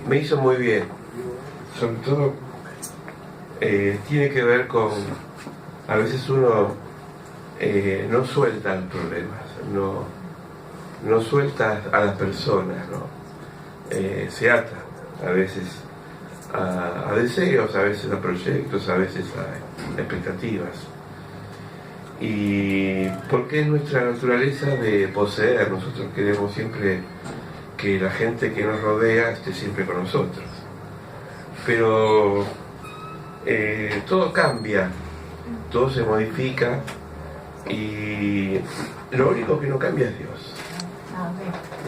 me hizo muy bien. Sobre todo tiene que ver con, a veces uno no suelta los problemas, no suelta a las personas, ¿no? Se ata a veces a deseos, a veces a proyectos, a veces a expectativas. Y porque es nuestra naturaleza de poseer, nosotros queremos siempre que la gente que nos rodea esté siempre con nosotros. Pero todo cambia, todo se modifica y lo único que no cambia es Dios,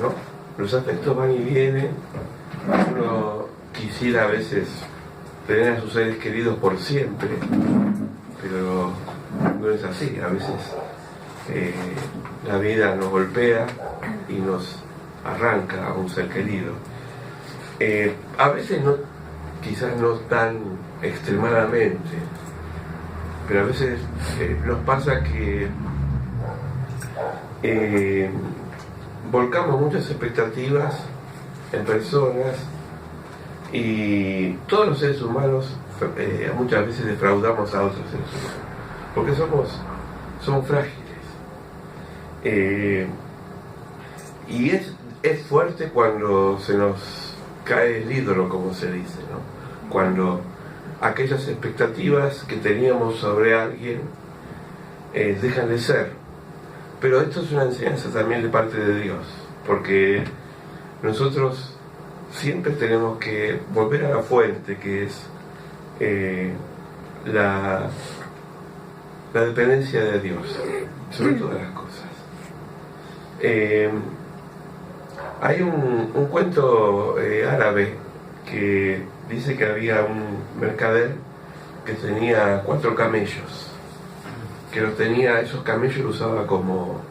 ¿no? Los afectos van y vienen, uno quisiera a veces tener a sus seres queridos por siempre, pero no es así. A veces la vida nos golpea y nos arranca a un ser querido. A veces no, quizás no tan extremadamente, pero a veces nos pasa que volcamos muchas expectativas en personas y todos los seres humanos muchas veces defraudamos a otros seres humanos porque somos frágiles, y es fuerte cuando se nos cae el ídolo, como se dice, ¿no? Cuando aquellas expectativas que teníamos sobre alguien dejan de ser. Pero esto es una enseñanza también de parte de Dios, porque nosotros siempre tenemos que volver a la fuente, que es la dependencia de Dios sobre todas las cosas. Hay un cuento árabe que dice que había un mercader que tenía 4 camellos, que los tenía, esos camellos los usaba como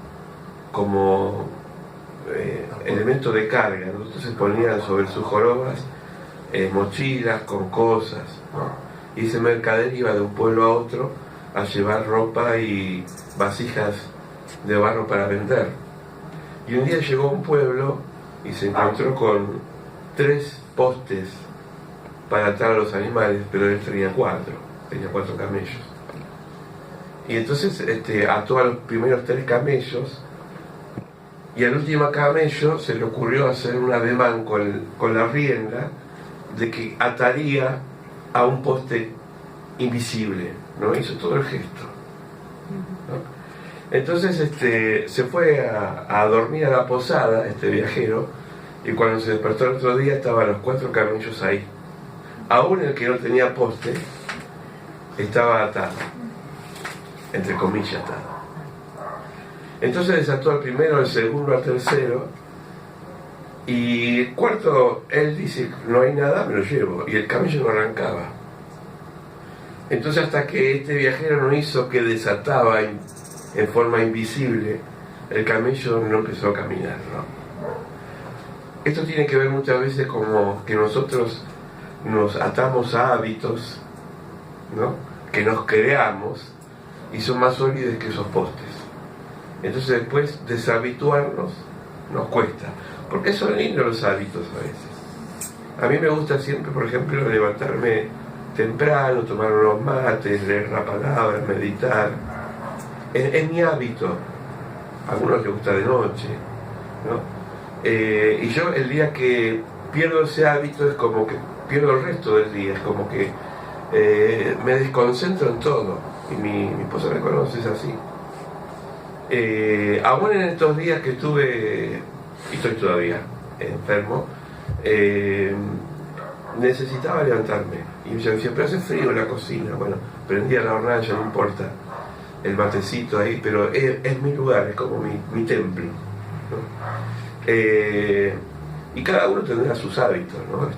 elemento de carga, ¿no? Entonces ponían sobre sus jorobas mochilas con cosas, ¿no? Y ese mercader iba de un pueblo a otro a llevar ropa y vasijas de barro para vender. Y un día llegó a un pueblo y se encontró con 3 postes para atar a los animales, pero él tenía 4 camellos. Y entonces ató a los primeros 3 camellos, y al último camello se le ocurrió hacer un ademán con la rienda de que ataría a un poste invisible, ¿no? Hizo todo el gesto, ¿no? Entonces se fue a dormir a la posada, este viajero, y cuando se despertó el otro día estaban los 4 camellos ahí. Aún el que no tenía poste estaba atado, entre comillas atado. Entonces desató al primero, al segundo, al tercero, y el cuarto, él dice, no hay nada, me lo llevo, y el camello no arrancaba. Entonces hasta que este viajero no hizo que desataba en forma invisible, el camello no empezó a caminar, ¿no? Esto tiene que ver muchas veces como que nosotros nos atamos a hábitos, ¿no? Que nos creamos y son más sólidos que esos postes. Entonces después deshabituarnos nos cuesta, porque son lindos los hábitos a veces. A mí me gusta siempre, por ejemplo, levantarme temprano, tomar unos mates, leer la palabra, meditar. Es mi hábito. A algunos les gusta de noche, ¿no? Y yo el día que pierdo ese hábito es como que pierdo el resto del día, es como que me desconcentro en todo. Y mi esposa me conoce, es así. Aún en estos días que estuve, y estoy todavía enfermo, necesitaba levantarme. Y yo decía, pero hace frío en la cocina. Bueno, prendía la hornalla, no importa, el matecito ahí, pero es mi lugar, es como mi templo, ¿no? Y cada uno tendrá sus hábitos, ¿no?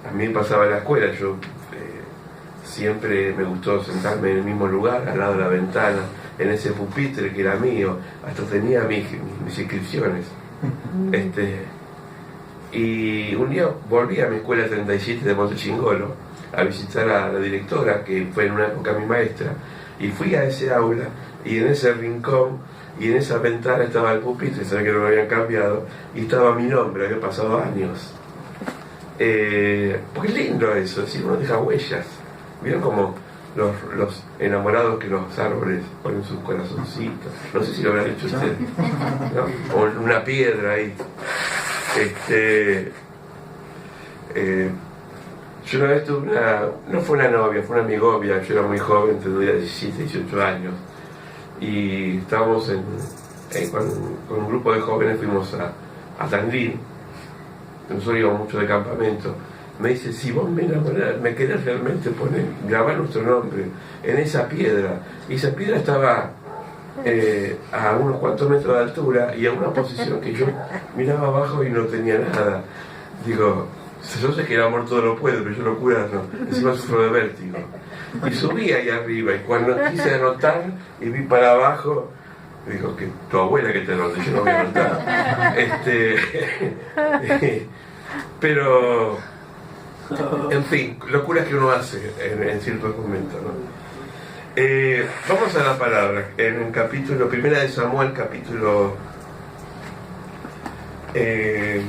A mí me pasaba en la escuela, yo siempre me gustó sentarme en el mismo lugar, al lado de la ventana, en ese pupitre que era mío, hasta tenía mis inscripciones. Y un día volví a mi escuela 37 de Montechingolo a visitar a la directora, que fue en una época mi maestra, y fui a ese aula, y en ese rincón y en esa ventana estaba el pupitre, sabía que no lo habían cambiado, y estaba mi nombre, había pasado años. Porque es lindo eso, es decir, uno deja huellas. ¿Vieron como los enamorados que los árboles ponen sus corazoncitos? No sé si lo habrán hecho ustedes, ¿no? O una piedra ahí. Yo una vez tuve no fue una novia, fue una amigovia. Yo era muy joven, tenía 17, 18 años, y estábamos con un grupo de jóvenes, fuimos a Tandil. Nosotros íbamos mucho de campamento. Me dice, si vos me enamorás, me querés realmente grabar nuestro nombre en esa piedra. Y esa piedra estaba a unos cuantos metros de altura y a una posición que yo miraba abajo y no tenía nada. Digo, yo sé que el amor todo lo puede, pero yo locura no. Encima sufro de vértigo. Y subí ahí arriba, y cuando quise anotar y vi para abajo, digo, que tu abuela que te anote, yo no voy a anotar. Pero, en fin, locuras que uno hace en ciertos momentos, ¿no? Vamos a la palabra. En el capítulo, primera de Samuel, capítulo... espera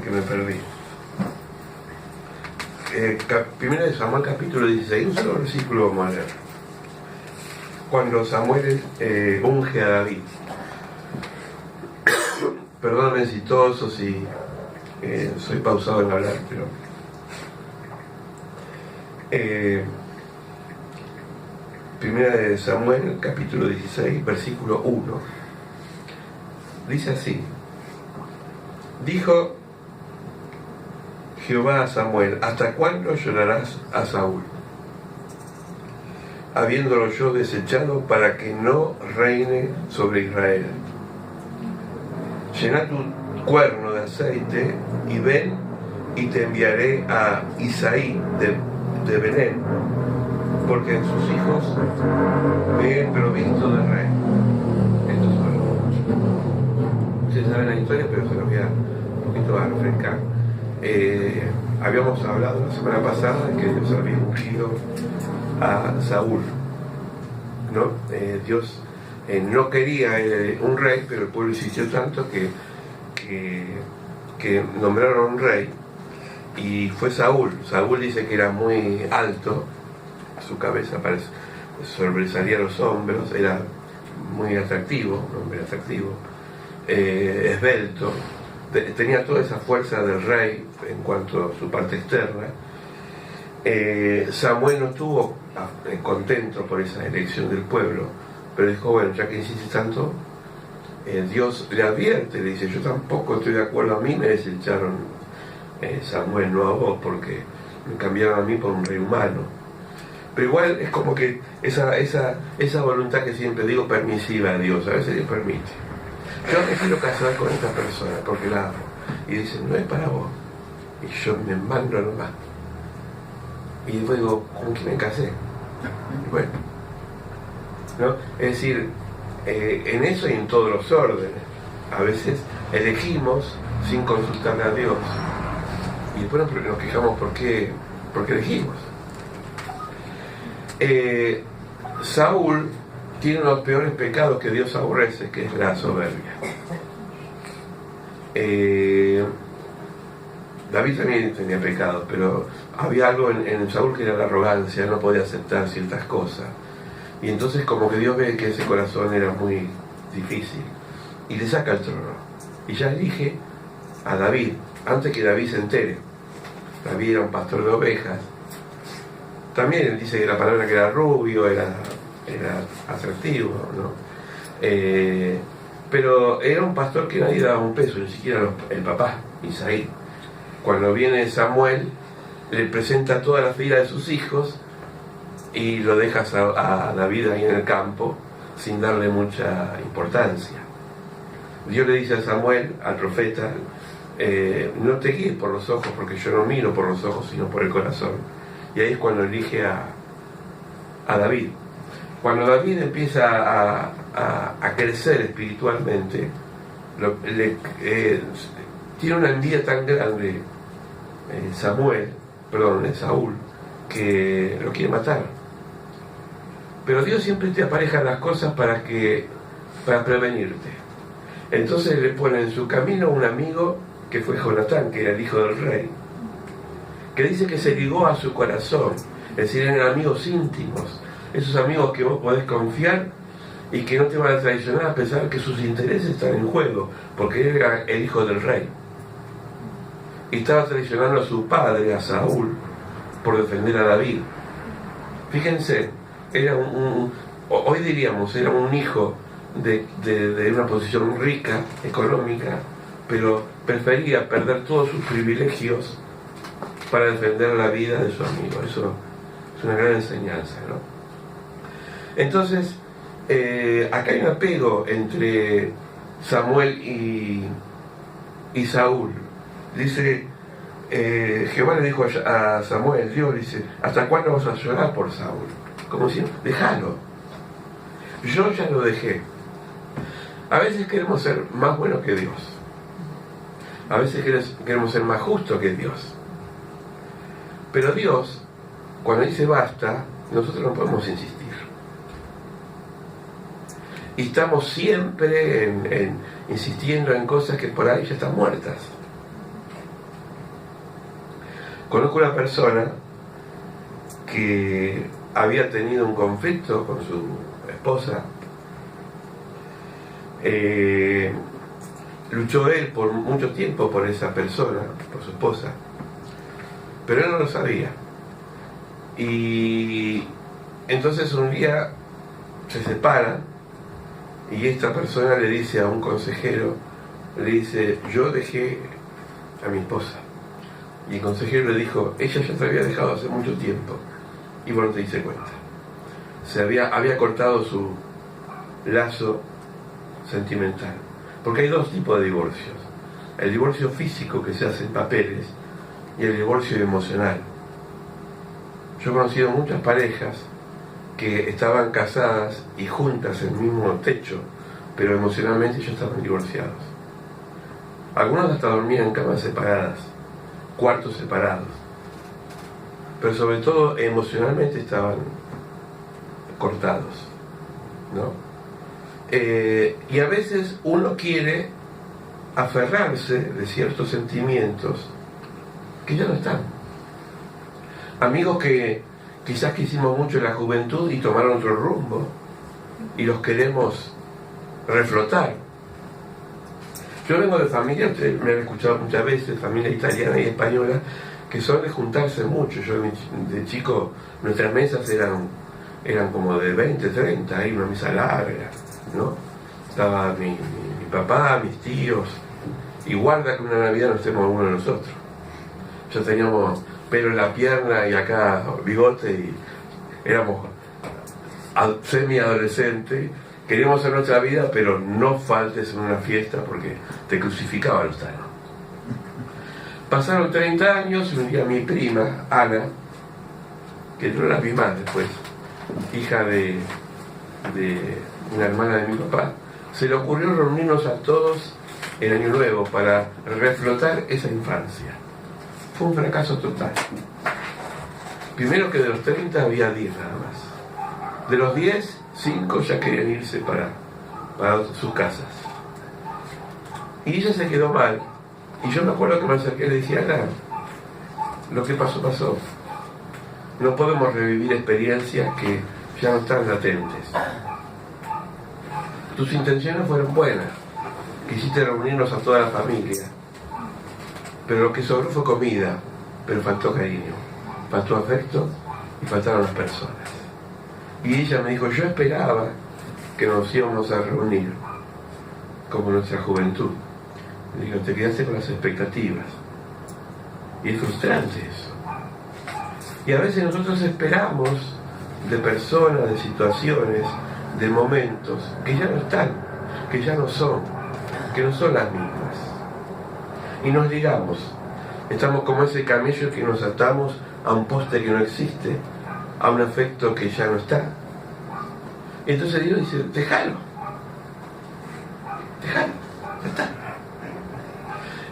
que me perdí. Primera de Samuel, capítulo 16, un solo versículo vamos a leer. Cuando Samuel unge a David. Perdóname si toso, si soy pausado en hablar, pero primera de Samuel, capítulo 16, versículo 1, dice así: dijo Jehová a Samuel, ¿hasta cuándo llorarás a Saúl, habiéndolo yo desechado para que no reine sobre Israel? Llena tu cuerno de aceite y ven, y te enviaré a Isaí de Belén, porque en sus hijos me he provisto de rey. Esto es algo. Ustedes saben la historia, pero se lo voy a un poquito a refrescar. Habíamos hablado la semana pasada de que Dios había ungido a Saúl, ¿no? Dios no quería un rey, pero el pueblo insistió tanto que nombraron un rey, y fue Saúl. Saúl dice que era muy alto, su cabeza sobresalía los hombros, era muy atractivo, un hombre atractivo, esbelto, tenía toda esa fuerza del rey en cuanto a su parte externa. Samuel no estuvo contento por esa elección del pueblo, pero dijo, bueno, ya que insiste tanto, Dios le advierte, le dice, yo tampoco estoy de acuerdo, a mí me desecharon, Samuel, no a vos, porque me cambiaron a mí por un rey humano. Pero igual es como que esa voluntad que siempre digo permisiva a Dios, a veces Dios permite. Yo me quiero casar con esta persona porque la amo, y dicen, no es para vos, y yo me mando nomás, y después digo, ¿con quién me casé? Y bueno, ¿no? Es decir, en eso y en todos los órdenes, a veces elegimos sin consultarle a Dios, y después nos quejamos porque elegimos. Saúl tiene uno de los peores pecados que Dios aborrece, que es la soberbia. David también tenía pecados, pero había algo en Saúl que era la arrogancia, no podía aceptar ciertas cosas. Y entonces como que Dios ve que ese corazón era muy difícil y le saca el trono. Y ya elige a David, antes que David se entere. David era un pastor de ovejas. También él dice que la palabra que era rubio, era atractivo, ¿no? Pero era un pastor que nadie daba un peso, ni siquiera el papá, Isaí. Cuando viene Samuel, le presenta toda la fila de sus hijos y lo dejas a David ahí en el campo sin darle mucha importancia. Dios le dice a Samuel, al profeta, no te guíes por los ojos, porque yo no miro por los ojos sino por el corazón. Y ahí es cuando elige a David. Cuando David empieza a crecer espiritualmente, tiene una envidia tan grande Saúl, que lo quiere matar. Pero Dios siempre te apareja las cosas para que para prevenirte. Entonces le pone en su camino un amigo que fue Jonatán, que era el hijo del rey, que dice que se ligó a su corazón, es decir, eran amigos íntimos, esos amigos que vos podés confiar y que no te van a traicionar a pesar que sus intereses están en juego, porque él era el hijo del rey. Y estaba traicionando a su padre, a Saúl, por defender a David. Fíjense, era hoy diríamos, era un hijo de una posición rica, económica, pero prefería perder todos sus privilegios para defender la vida de su amigo. Eso es una gran enseñanza, ¿no? Entonces, acá hay un apego entre Samuel y Saúl. Dice, Jehová le dijo a Samuel, Dios dice, ¿hasta cuándo vas a llorar por Saúl? Como si, déjalo. Yo ya lo dejé. A veces queremos ser más buenos que Dios. A veces queremos ser más justos que Dios. Pero Dios, cuando dice basta, nosotros no podemos insistir. Y estamos siempre insistiendo en cosas que por ahí ya están muertas. Conozco una persona que había tenido un conflicto con su esposa. Luchó él por mucho tiempo por esa persona, por su esposa, pero él no lo sabía. Y entonces un día se separan y esta persona le dice a un consejero, le dice, yo dejé a mi esposa. Y el consejero le dijo, ella ya te había dejado hace mucho tiempo y vos no te diste cuenta. Había cortado su lazo sentimental. Porque hay dos tipos de divorcios. El divorcio físico, que se hace en papeles, y el divorcio emocional. Yo he conocido muchas parejas que estaban casadas y juntas en el mismo techo, pero emocionalmente ellos estaban divorciados. Algunos hasta dormían en camas separadas, cuartos separados, pero sobre todo emocionalmente estaban cortados, ¿no? Y a veces uno quiere aferrarse de ciertos sentimientos que ya no están. Amigos que quizás quisimos mucho en la juventud y tomaron otro rumbo y los queremos reflotar. Yo vengo de familia, ustedes me han escuchado muchas veces, familia italiana y española, que son de juntarse mucho. Yo de chico, nuestras mesas eran como de 20, 30, hay una mesa larga, ¿no? Estaba mi papá, mis tíos, y guarda que una Navidad no estemos uno de nosotros. Ya teníamos pelo en la pierna y acá bigote y éramos semi-adolescentes. Queríamos hacer nuestra vida, pero no faltes en una fiesta porque te crucificaban los tanos. Pasaron 30 años y un día mi prima, Ana, que no la vi más después, hija de una hermana de mi papá, se le ocurrió reunirnos a todos en Año Nuevo para reflotar esa infancia. Fue un fracaso total. Primero que de los 30 había 10 nada más. De los 10, 5 ya querían irse para sus casas. Y ella se quedó mal. Y yo me acuerdo que me acerqué y le dije, Ana, lo que pasó, pasó. No podemos revivir experiencias que ya no están latentes. Tus intenciones fueron buenas. Quisiste reunirnos a toda la familia. Pero lo que sobró fue comida, pero faltó cariño, faltó afecto y faltaron las personas. Y ella me dijo, yo esperaba que nos íbamos a reunir como nuestra juventud. Le digo, te quedaste con las expectativas. Y es frustrante eso. Y a veces nosotros esperamos de personas, de situaciones, de momentos que ya no están, que ya no son, que no son las mismas. Y nos ligamos, estamos como ese camello que nos atamos a un poste que no existe, a un afecto que ya no está. Y entonces Dios dice, déjalo, ya está.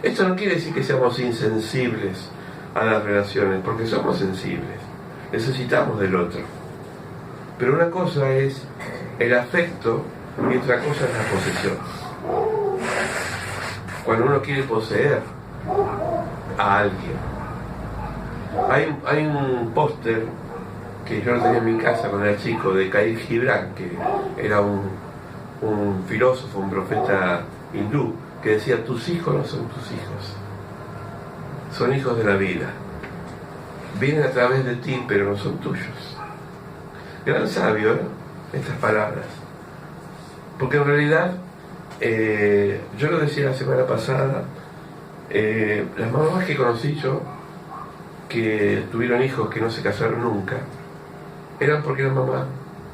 Esto no quiere decir que seamos insensibles a las relaciones, porque somos sensibles, necesitamos del otro. Pero una cosa es el afecto y otra cosa es la posesión. Cuando uno quiere poseer a alguien. Hay un póster que yo lo tenía en mi casa cuando era chico, de Khalil Gibran, que era un filósofo, un profeta hindú, que decía: tus hijos no son tus hijos, son hijos de la vida, vienen a través de ti pero no son tuyos. Gran sabio, ¿eh? Estas palabras, porque en realidad yo lo decía la semana pasada, las mamás que conocí yo, que tuvieron hijos que no se casaron nunca, eran porque eran mamás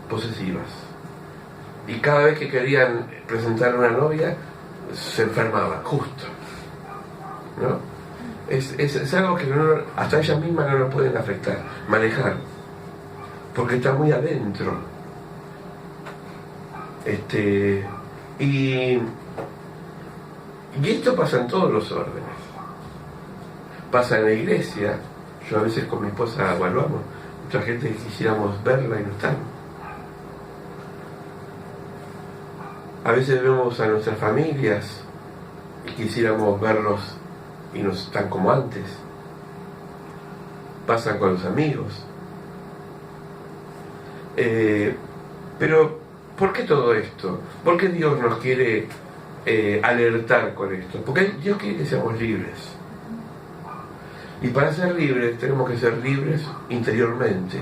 posesivas, y cada vez que querían presentar a una novia se enfermaba, justo, ¿no? Es algo que hasta ellas mismas no lo pueden afectar, manejar, porque está muy adentro. Y esto pasa en todos los órdenes. Pasa en la iglesia. Yo a veces con mi esposa evaluamos mucha gente que quisiéramos verla y no están. A veces vemos a nuestras familias y quisiéramos verlos y no están como antes. Pasan con los amigos. Pero ¿por qué todo esto? ¿Por qué Dios nos quiere alertar con esto? Porque Dios quiere que seamos libres. Y para ser libres tenemos que ser libres interiormente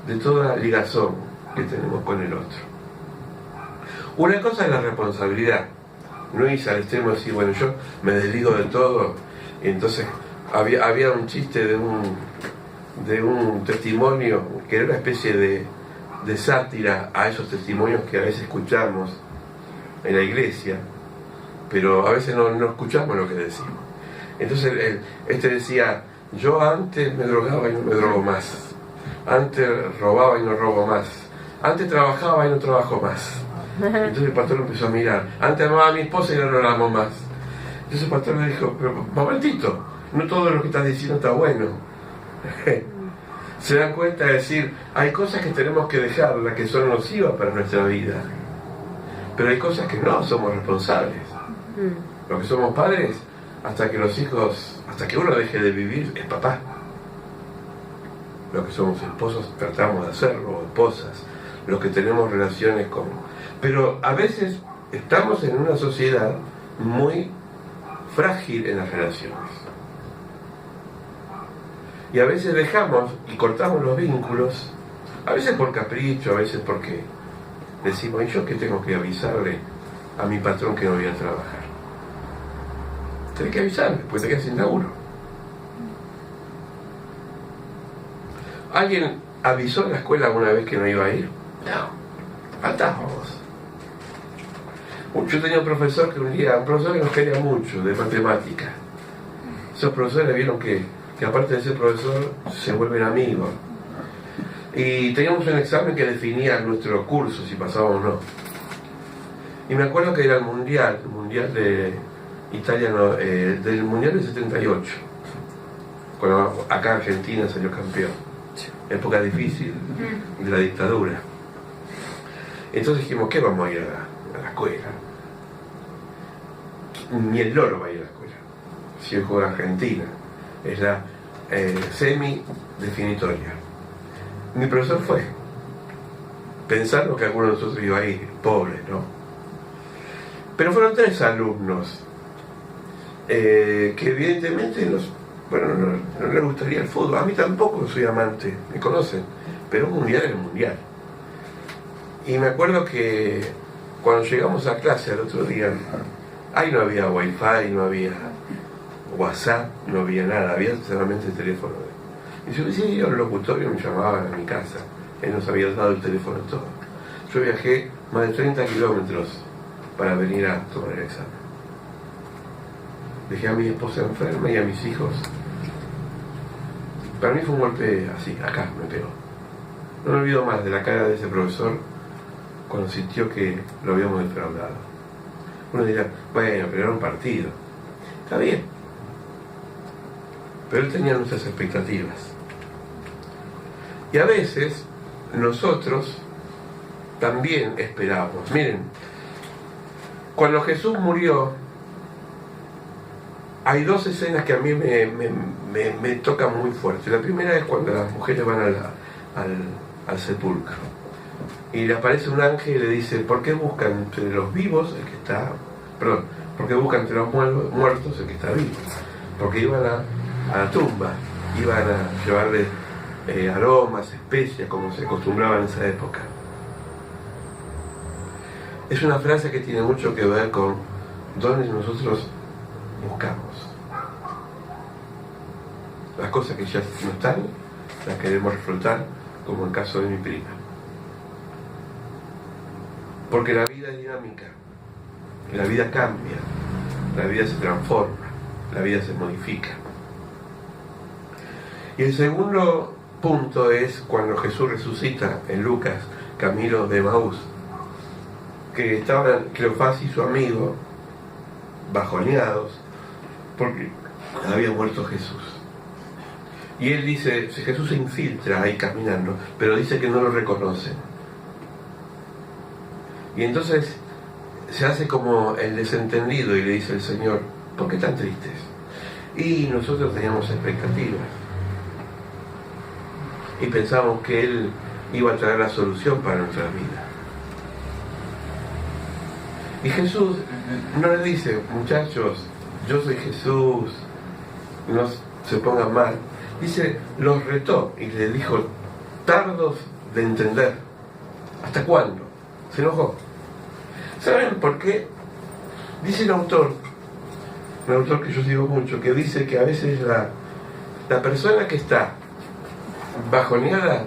de toda ligazón que tenemos con el otro. Una cosa es la responsabilidad. No irse al extremo de decir, bueno, yo me desligo de todo. Y entonces había un chiste de un testimonio que era una especie de sátira a esos testimonios que a veces escuchamos en la iglesia, pero a veces no escuchamos lo que decimos. Entonces decía: yo antes me drogaba y no me drogo más, antes robaba y no robo más, antes trabajaba y no trabajo más. Entonces el pastor lo empezó a mirar: antes amaba a mi esposa y ahora no la amo más. Entonces el pastor le dijo: pero momentito, no todo lo que estás diciendo está bueno. Se dan cuenta de decir, hay cosas que tenemos que dejar, las que son nocivas para nuestra vida, pero hay cosas que no somos responsables. Los que somos padres, hasta que uno deje de vivir, es papá. Los que somos esposos tratamos de hacerlo, o esposas, los que tenemos relaciones con... Pero a veces estamos en una sociedad muy frágil en las relaciones. Y a veces dejamos y cortamos los vínculos, a veces por capricho, a veces porque decimos: ¿y yo qué tengo que avisarle a mi patrón que no voy a trabajar? Tenés que avisarle, pues te quedas sin laburo. ¿Alguien avisó en la escuela alguna vez que no iba a ir? No, faltábamos. Yo tenía un profesor que un profesor que nos quería mucho, de matemáticas. Esos profesores vieron que aparte de ser profesor se vuelven amigos, y teníamos un examen que definía nuestro curso, si pasábamos o no. Y me acuerdo que era el mundial de Italia, del mundial del 78, cuando acá Argentina salió campeón, época difícil de la dictadura. Entonces dijimos: ¿qué vamos a ir a la escuela? Ni el loro va a ir a la escuela si hoy juega Argentina. Es la semi-definitoria. Mi profesor fue, pensando que alguno de nosotros iba a ir, pobres, ¿no? Pero fueron 3 alumnos que evidentemente no les gustaría el fútbol. A mí tampoco, soy amante, me conocen, pero un mundial es un mundial. Y me acuerdo que cuando llegamos a clase al otro día, ahí no había wifi, no había WhatsApp, no había nada, había solamente el teléfono. Y yo decía, iba al locutorio, me llamaban a mi casa, él nos había dado el teléfono todo. Yo viajé más de 30 kilómetros para venir a tomar el examen. Dejé a mi esposa enferma y a mis hijos. Para mí fue un golpe así, acá me pegó. No me olvido más de la cara de ese profesor cuando sintió que lo habíamos defraudado. Uno dirá, bueno, pero era un partido. Está bien. Pero él tenía nuestras expectativas. Y a veces nosotros también esperamos. Miren, cuando Jesús murió, hay dos escenas que a mí me tocan muy fuerte. La primera es cuando las mujeres van al sepulcro y le aparece un ángel y le dice: ¿por qué buscan entre los vivos el que está, perdón, por qué buscan entre los muertos el que está vivo? Porque iban a la tumba, iban a llevarle aromas, especias, como se acostumbraba en esa época. Es una frase que tiene mucho que ver con dónde nosotros buscamos. Las cosas que ya no están, las queremos reflotar, como en el caso de mi prima. Porque la vida es dinámica, la vida cambia, la vida se transforma, la vida se modifica. Y el segundo punto es cuando Jesús resucita en Lucas, camino de Emaús, que estaban Cleofás y su amigo bajoneados porque había muerto Jesús. Y él dice, Jesús se infiltra ahí caminando, pero dice que no lo reconocen. Y entonces se hace como el desentendido y le dice el Señor: ¿por qué tan tristes? Y nosotros teníamos expectativas y pensamos que Él iba a traer la solución para nuestra vida. Y Jesús no le dice: muchachos, yo soy Jesús, no se pongan mal. Dice, los retó y le dijo: tardos de entender. ¿Hasta cuándo? Se enojó. ¿Saben por qué? Dice un autor que yo sigo mucho, que dice que a veces la persona que está bajoneada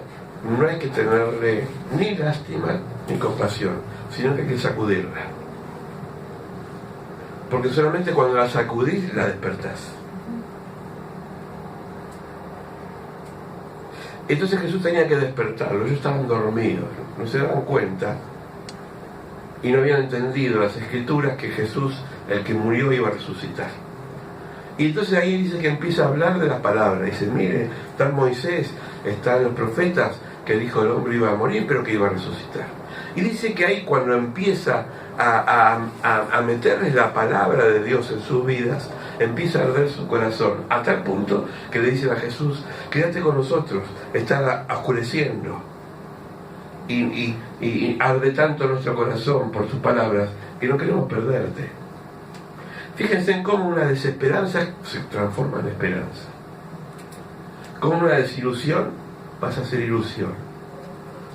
no hay que tenerle ni lástima ni compasión, sino que hay que sacudirla. Porque solamente cuando la sacudís la despertás. Entonces Jesús tenía que despertarlos. Ellos estaban dormidos, no se daban cuenta y no habían entendido las escrituras que Jesús, el que murió, iba a resucitar. Y entonces ahí dice que empieza a hablar de la palabra. Dice: mire, está Moisés, están los profetas, que dijo el hombre iba a morir pero que iba a resucitar. Y dice que ahí cuando empieza a meterles la palabra de Dios en sus vidas, empieza a arder su corazón, a tal punto que le dicen a Jesús: quédate con nosotros, está oscureciendo. Y arde tanto nuestro corazón por tus palabras que no queremos perderte. Fíjense en cómo una desesperanza se transforma en esperanza. Cómo una desilusión pasa a ser ilusión.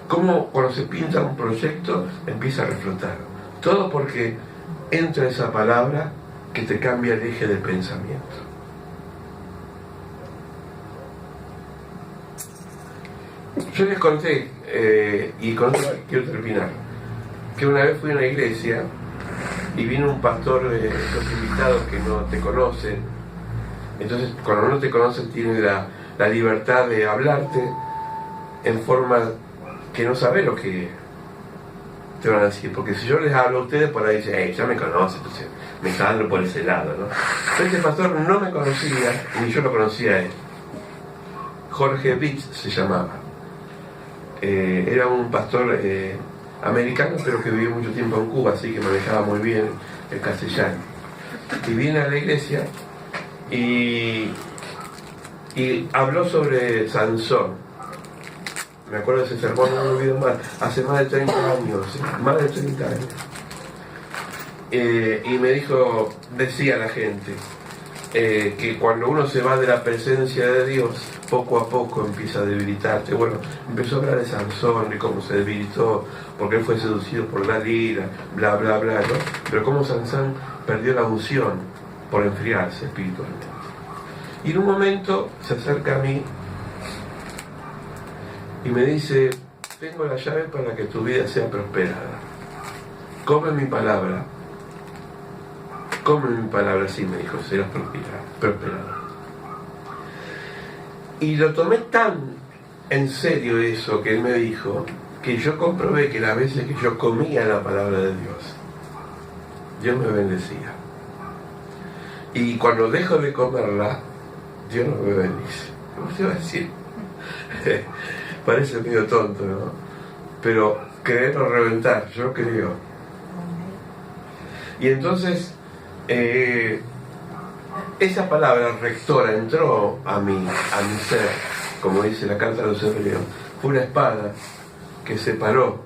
Cómo cuando se pinta un proyecto empieza a reflotar. Todo porque entra esa palabra que te cambia el eje del pensamiento. Yo les conté, y con esto quiero terminar, que una vez fui a una iglesia y vino un pastor, esos invitados que no te conocen. Entonces, cuando no te conocen, tienen la libertad de hablarte en forma que no sabes lo que te van a decir. Porque si yo les hablo a ustedes, por ahí dicen: ya me conocen, entonces me está dando por ese lado, ¿no? Pero este pastor no me conocía, ni yo lo conocía a él. Jorge Bitz se llamaba. Era un pastor americano, pero que vivió mucho tiempo en Cuba, así que manejaba muy bien el castellano. Y viene a la iglesia y habló sobre Sansón. Me acuerdo de ese sermón, no me olvido más, hace más de 30 años, ¿sí? Más de 30 años. Y me dijo, decía la gente, que cuando uno se va de la presencia de Dios, poco a poco empieza a debilitarse. Bueno, empezó a hablar de Sansón, de cómo se debilitó, porque él fue seducido por Dalila, bla, bla, bla, ¿no? Pero cómo Sansón perdió la unción por enfriarse espiritualmente. Y en un momento se acerca a mí y me dice: tengo la llave para que tu vida sea prosperada. Come mi palabra. Come mi palabra, sí, me dijo, serás prosperado. Y lo tomé tan en serio eso que él me dijo, que yo comprobé que las veces que yo comía la palabra de Dios me bendecía. Y cuando dejo de comerla, Dios no me bendice. ¿Cómo te va a decir? Parece medio tonto, ¿no? Pero creer o reventar, yo creo. Y entonces esa palabra rectora entró a mi ser, como dice la carta de los Hebreos. Fue una espada que separó,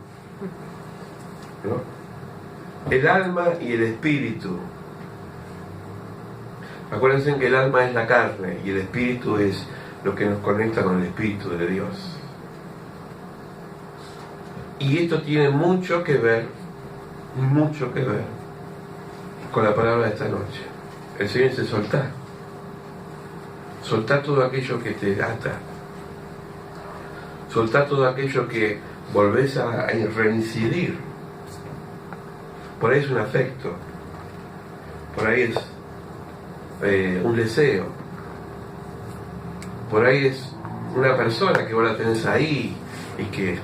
¿no?, el alma y el espíritu. Acuérdense que el alma es la carne y el espíritu es lo que nos conecta con el espíritu de Dios. Y esto tiene mucho que ver con la palabra de esta noche. El Señor dice: soltá todo aquello que te ata, soltá todo aquello que volvés a reincidir. Por ahí es un afecto, por ahí es un deseo, por ahí es una persona que vos la tenés ahí y que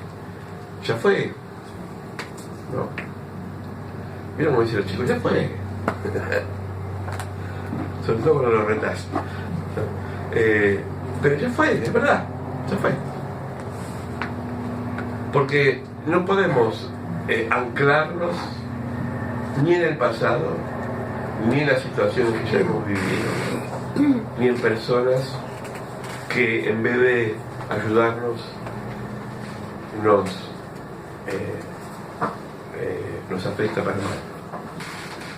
ya fue, ¿no? ¿Vieron cómo dicen los chicos? Ya fue. Sobre todo cuando lo retás. Pero ya fue, es verdad, ya fue. Porque no podemos anclarnos ni en el pasado, ni en las situaciones que ya hemos vivido, ni en personas que en vez de ayudarnos nos afecta para mal.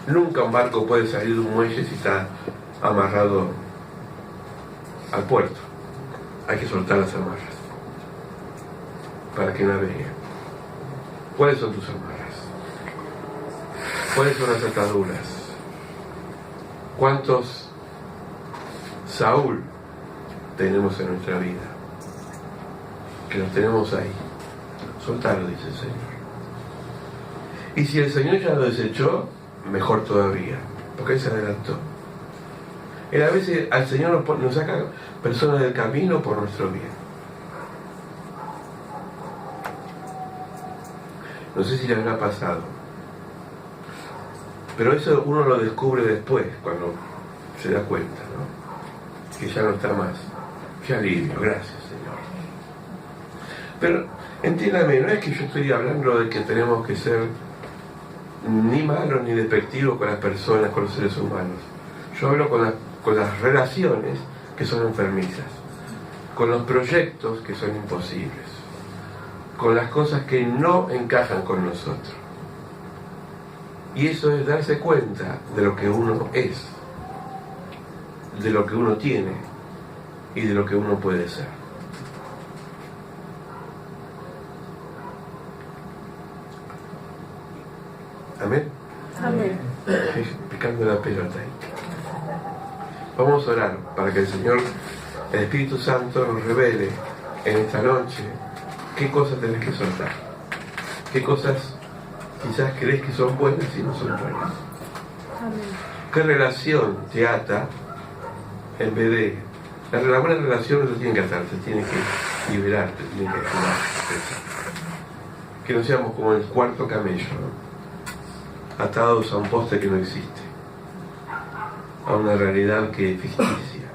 Nunca un barco puede salir de un muelle si está amarrado al puerto. Hay que soltar las amarras para que navegue. ¿Cuáles son tus amarras? ¿Cuáles son las ataduras? ¿Cuántos Saúl tenemos en nuestra vida? Que los tenemos ahí. Soltarlo, dice el Señor. Y si el Señor ya lo desechó, mejor todavía, porque Él se adelantó. Él a veces, al Señor nos saca personas del camino por nuestro bien. No sé si le habrá pasado, pero eso uno lo descubre después, cuando se da cuenta, ¿no?, que ya no está más. Qué alivio, gracias, Señor. Pero entiéndame, no es que yo estoy hablando de que tenemos que ser ni malos ni despectivos con las personas, con los seres humanos. Yo hablo con las relaciones que son enfermizas, con los proyectos que son imposibles, con las cosas que no encajan con nosotros. Y eso es darse cuenta de lo que uno es, de lo que uno tiene y de lo que uno puede ser. Amén. Amén. Picando la pelota ahí. Vamos a orar para que el Señor, el Espíritu Santo, nos revele en esta noche qué cosas tenés que soltar, qué cosas quizás crees que son buenas y no son buenas. Amén. ¿Qué relación te ata en vez de... La buena relación no se tiene que atar, se tiene que liberar, se tiene que ayudar. Que no seamos como el cuarto camello, ¿no?, atados a un poste que no existe, a una realidad que es ficticia.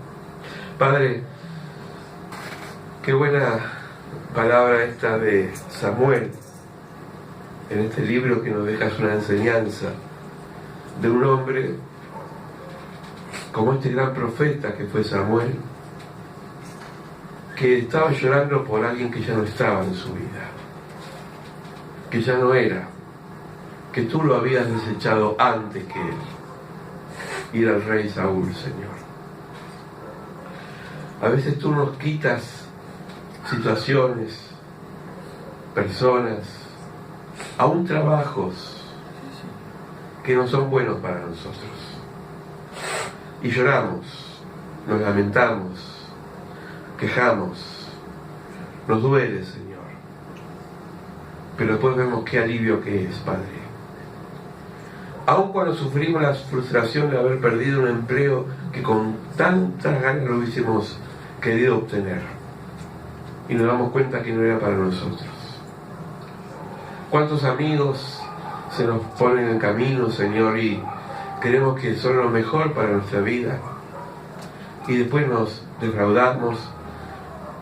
Padre, qué buena palabra esta de Samuel en este libro, que nos dejas una enseñanza de un hombre como este gran profeta que fue Samuel, que estaba llorando por alguien que ya no estaba en su vida, que ya no era, que tú lo habías desechado antes que él. Y era el rey Saúl, Señor. A veces tú nos quitas situaciones, personas, aún trabajos que no son buenos para nosotros. Y lloramos, nos lamentamos, quejamos, nos duele, Señor. Pero después vemos qué alivio que es, Padre. Aun cuando sufrimos la frustración de haber perdido un empleo que con tantas ganas lo hubiésemos querido obtener, y nos damos cuenta que no era para nosotros. ¿Cuántos amigos se nos ponen en camino, Señor, y creemos que son lo mejor para nuestra vida, y después nos defraudamos?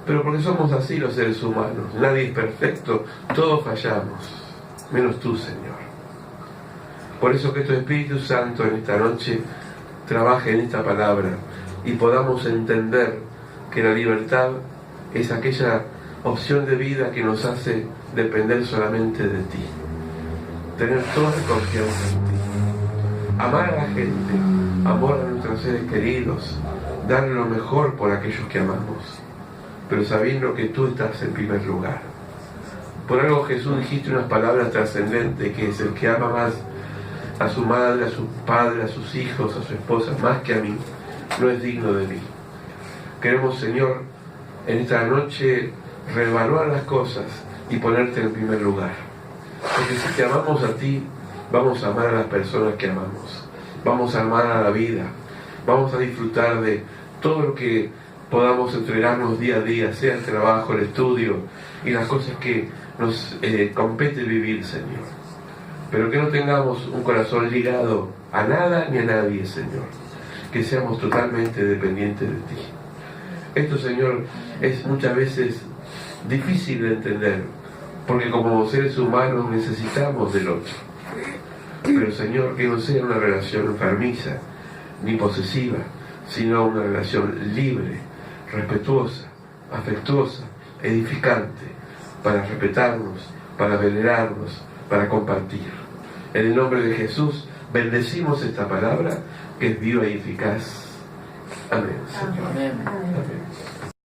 Pero porque somos así los seres humanos, nadie es perfecto, todos fallamos. menos tú, Señor. Por eso que tu Espíritu Santo en esta noche trabaje en esta palabra y podamos entender que la libertad es aquella opción de vida que nos hace depender solamente de ti, tener toda confianza en ti, amar a la gente, amor a nuestros seres queridos, dar lo mejor por aquellos que amamos, pero sabiendo que tú estás en primer lugar. Por algo Jesús dijiste unas palabras trascendentes, que es: el que ama más a su madre, a su padre, a sus hijos, a su esposa, más que a mí, no es digno de mí. Queremos, Señor, en esta noche reevaluar las cosas y ponerte en primer lugar. Porque si te amamos a ti, vamos a amar a las personas que amamos. Vamos a amar a la vida. Vamos a disfrutar de todo lo que podamos entregarnos día a día, sea el trabajo, el estudio y las cosas que nos compete vivir, Señor. Pero que no tengamos un corazón ligado a nada ni a nadie, Señor. Que seamos totalmente dependientes de ti. Esto, Señor, es muchas veces difícil de entender, porque como seres humanos necesitamos del otro. Pero, Señor, que no sea una relación enfermiza ni posesiva, sino una relación libre, respetuosa, afectuosa, edificante, para respetarnos, para venerarnos, para compartir. En el nombre de Jesús, bendecimos esta palabra que es viva y eficaz. Amén, Señor. Amén. Amén.